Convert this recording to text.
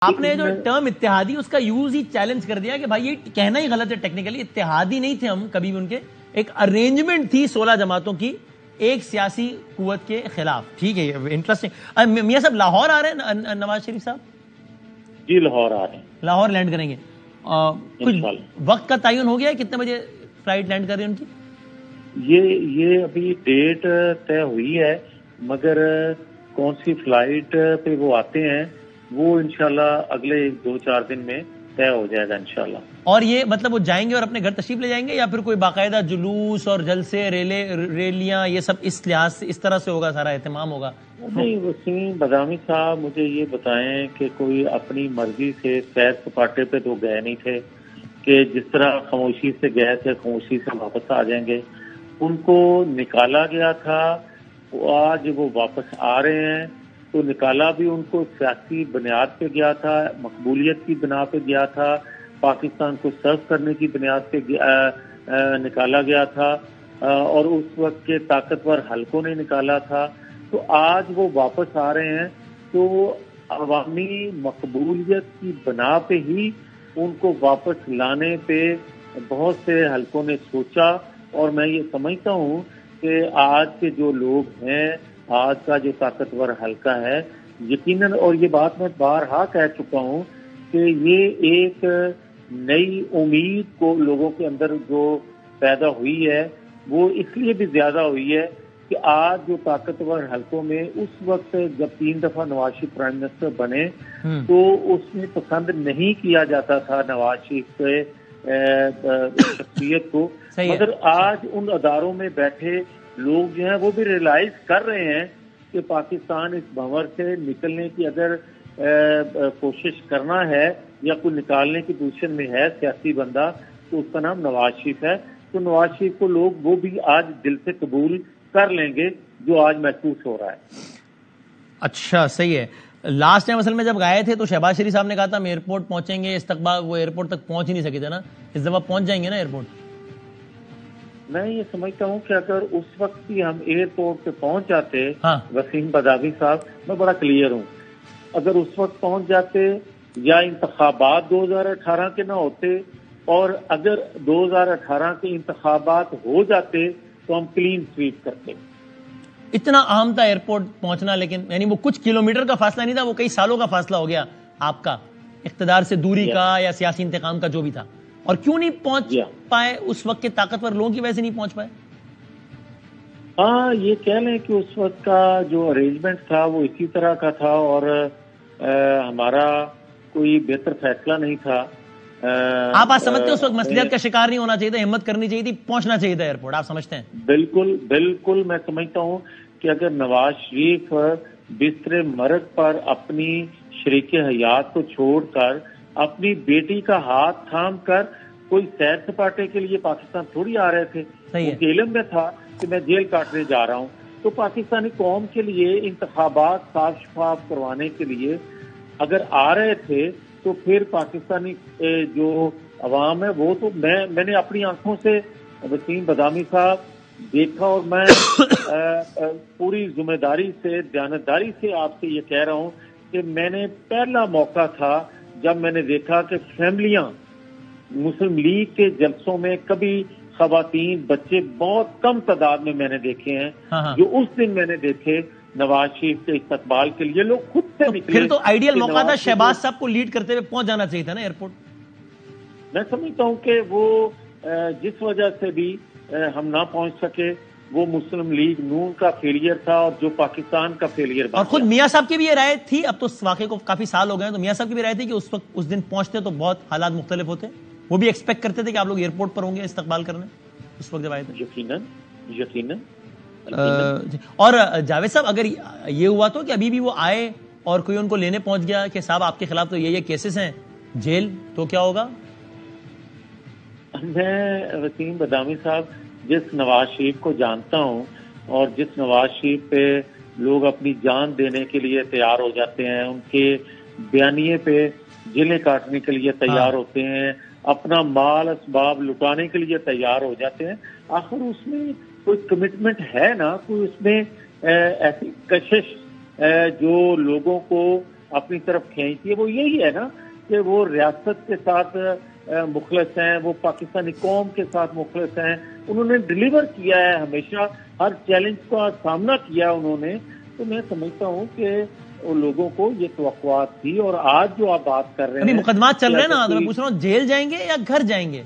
آپ نے جو ٹرم اتحادی اس کا یوز ہی چیلنج کر دیا کہ بھائی یہ کہنا ہی غلط ہے ٹیکنیکلی. اتحادی نہیں تھے ہم کبھی بھی ان کے, ایک ارینجمنٹ تھی 16 جماعتوں کی ایک سیاسی قوت کے خلاف. ٹھیک ہے, انٹرسٹنگ. میاں صاحب لاہور آ رہے ہیں نواز شریف صاحب؟ جی لاہور آ رہے ہیں, لاہور لینڈ کریں گے. کچھ وقت کا تعین ہو گیا ہے کتنے بجے فلائٹ لینڈ کر رہی ہے ان کی؟ یہ ابھی ڈیٹ طے ہوئی ہے, مگر کون سی فلائٹ پہ وہ آتے ہیں وہ انشاءاللہ اگلے 2-4 دن میں طے ہو جائے گا انشاءاللہ. اور یہ مطلب وہ جائیں گے اور اپنے گھر تشریف لے جائیں گے یا پھر کوئی باقاعدہ جلوس اور جلسے ریلیاں یہ سب اس لحاظ سے اس طرح سے ہوگا, سارا اہتمام ہوگا؟ نہیں وسیم بدامی صاحب مجھے یہ بتائیں کہ کوئی اپنی مرضی سے سیر سپاٹے پہ تو گئے نہیں تھے کہ جس طرح خاموشی سے گئے تھے خاموشی سے واپس آ جائیں گے. ان کو نکالا گیا تھا, آج وہ واپس آ رہے ہیں تو نکالا بھی ان کو سیاسی بنیاد پہ گیا تھا, مقبولیت کی بنا پہ گیا تھا, پاکستان کو سرو کرنے کی بنیاد پہ نکالا گیا تھا اور اس وقت کے طاقتور حلقوں نے نکالا تھا. تو آج وہ واپس آ رہے ہیں تو عوامی مقبولیت کی بنا پہ ہی ان کو واپس لانے پہ بہت سے حلقوں نے سوچا. اور میں یہ سمجھتا ہوں کہ آج کے جو لوگ ہیں, آج کا جو طاقتور حلقہ ہے, یقیناً, اور یہ بات میں بارہا کہہ چکا ہوں کہ یہ ایک نئی امید کو لوگوں کے اندر جو پیدا ہوئی ہے وہ اس لیے بھی زیادہ ہوئی ہے کہ آج جو طاقتور حلقوں میں اس وقت جب 3 دفعہ نواز شریف پرائم منسٹر بنے تو اس میں پسند نہیں کیا جاتا تھا نواز شریف کے شخصیت کو, مگر آج ان اداروں میں بیٹھے لوگ جو ہیں وہ بھی ریئلائز کر رہے ہیں کہ پاکستان اس بھنور سے نکلنے کی اگر کوشش کرنا ہے یا کوئی نکالنے کی پوزیشن میں ہے سیاسی بندہ تو اس کا نام نواز شریف ہے. تو نواز شریف کو لوگ وہ بھی آج دل سے قبول کر لیں گے جو آج محسوس ہو رہا ہے. اچھا صحیح ہے. لاسٹ ٹائم اصل میں جب گئے تھے تو شہباز شریف صاحب نے کہا تھا ہم ایئرپورٹ پہنچیں گے, استقبال وہ ایئرپورٹ تک پہنچ ہی نہیں سکے تھے نا, اس دفعہ پہنچ جائیں گے نا ایئرپورٹ؟ میں یہ سمجھتا ہوں کہ اگر اس وقت بھی ہم ایئرپورٹ پہ پہنچ جاتے, وسیم بداوی صاحب میں بڑا کلیئر ہوں, اگر اس وقت پہنچ جاتے یا انتخابات 2018 کے نہ ہوتے اور اگر 2018 کے انتخابات ہو جاتے تو ہم کلین سویپ کرتے. اتنا اہم تھا ایئرپورٹ پہنچنا, لیکن یعنی وہ کچھ کلومیٹر کا فاصلہ نہیں تھا, وہ کئی سالوں کا فاصلہ ہو گیا آپ کا, اقتدار سے دوری کا یا سیاسی انتقام کا جو بھی تھا. اور کیوں نہیں پہنچ پائے اس وقت کے طاقتور لوگوں کی وجہ سے نہیں پہنچ پائے؟ ہاں یہ کہہ لیں کہ اس وقت کا جو ارینجمنٹ تھا وہ اسی طرح کا تھا اور ہمارا کوئی بہتر فیصلہ نہیں تھا. آپ آج سمجھتے ہیں اس وقت مسئلیت کا شکار نہیں ہونا چاہیے تھا, ہمت کرنی چاہیے تھی, پہنچنا چاہیے تھا ایئرپورٹ, آپ سمجھتے ہیں؟ بالکل بالکل, میں سمجھتا ہوں کہ اگر نواز شریف بستر مرگ پر اپنی شریک حیات کو چھوڑ کر اپنی بیٹی کا ہاتھ تھام کر کوئی سیر سپاٹے کے لیے پاکستان تھوڑی آ رہے تھے, ان کے علم میں تھا کہ میں جیل کاٹنے جا رہا ہوں, تو پاکستانی قوم کے لیے انتخابات صاف شفاف کروانے کے لیے اگر آ رہے تھے تو پھر پاکستانی جو عوام ہے وہ تو میں نے اپنی آنکھوں سے وسیم بدامی صاحب دیکھا, اور میں پوری ذمہ داری سے دیانتداری سے آپ سے یہ کہہ رہا ہوں کہ میں نے پہلا موقع تھا جب میں نے دیکھا کہ فیملیاں مسلم لیگ کے جلسوں میں کبھی خواتین بچے بہت کم تعداد میں نے دیکھے ہیں, جو اس دن میں نے دیکھے نواز شریف کے استقبال کے لیے لوگ خود سے نکلے. پھر تو آئیڈیل موقع تھا شہباز صاحب کو لیڈ کرتے ہوئے پہنچ جانا چاہیے تھا نا ایئرپورٹ. میں سمجھتا ہوں کہ وہ جس وجہ سے بھی ہم نہ پہنچ سکے وہ مسلم لیگ نون کا فیلئر تھا اور جو پاکستان کا فیلئر بن. اور خود میاں صاحب کی بھی یہ رائے تھی, اب تو اس واقعے کو کافی سال ہو گئے ہیں, تو میاں صاحب کی بھی رائے تھی کہ اس وقت اس دن پہنچتے تو بہت حالات مختلف ہوتے, وہ بھی ایکسپیکٹ کرتے تھے کہ آپ لوگ ایئرپورٹ پر ہوں گے استقبال کرنے اس وقت جب آئے تھے. یقیناً. اور جاوید صاحب اگر یہ ہوا تو کہ ابھی بھی وہ آئے اور کوئی ان کو لینے پہنچ گیا کہ صاحب آپ کے خلاف تو یہ کیسز ہیں جیل, تو کیا ہوگا؟ میں وسیم بدامی صاحب جس نواز شریف کو جانتا ہوں اور جس نواز شریف پہ لوگ اپنی جان دینے کے لیے تیار ہو جاتے ہیں, ان کے بیانیے پہ جیلیں کاٹنے کے لیے تیار ہوتے ہیں, اپنا مال اسباب لٹانے کے لیے تیار ہو جاتے ہیں, آخر اس میں کوئی کمٹمنٹ ہے نا, کوئی اس میں ایسی کشش جو لوگوں کو اپنی طرف کھینچتی ہے وہ یہی ہے نا کہ وہ ریاست کے ساتھ مخلص ہیں، وہ پاکستانی قوم کے ساتھ مخلص ہیں، انہوں نے ڈیلیور کیا ہے، ہمیشہ ہر چیلنج کا سامنا کیا انہوں نے. تو میں سمجھتا ہوں کہ لوگوں کو یہ توقعات تھی. اور آج جو آپ بات کر رہے ہیں، ابھی مقدمات چل رہے ہیں نا، تو میں پوچھ رہا ہوں جیل جائیں گے یا گھر جائیں گے؟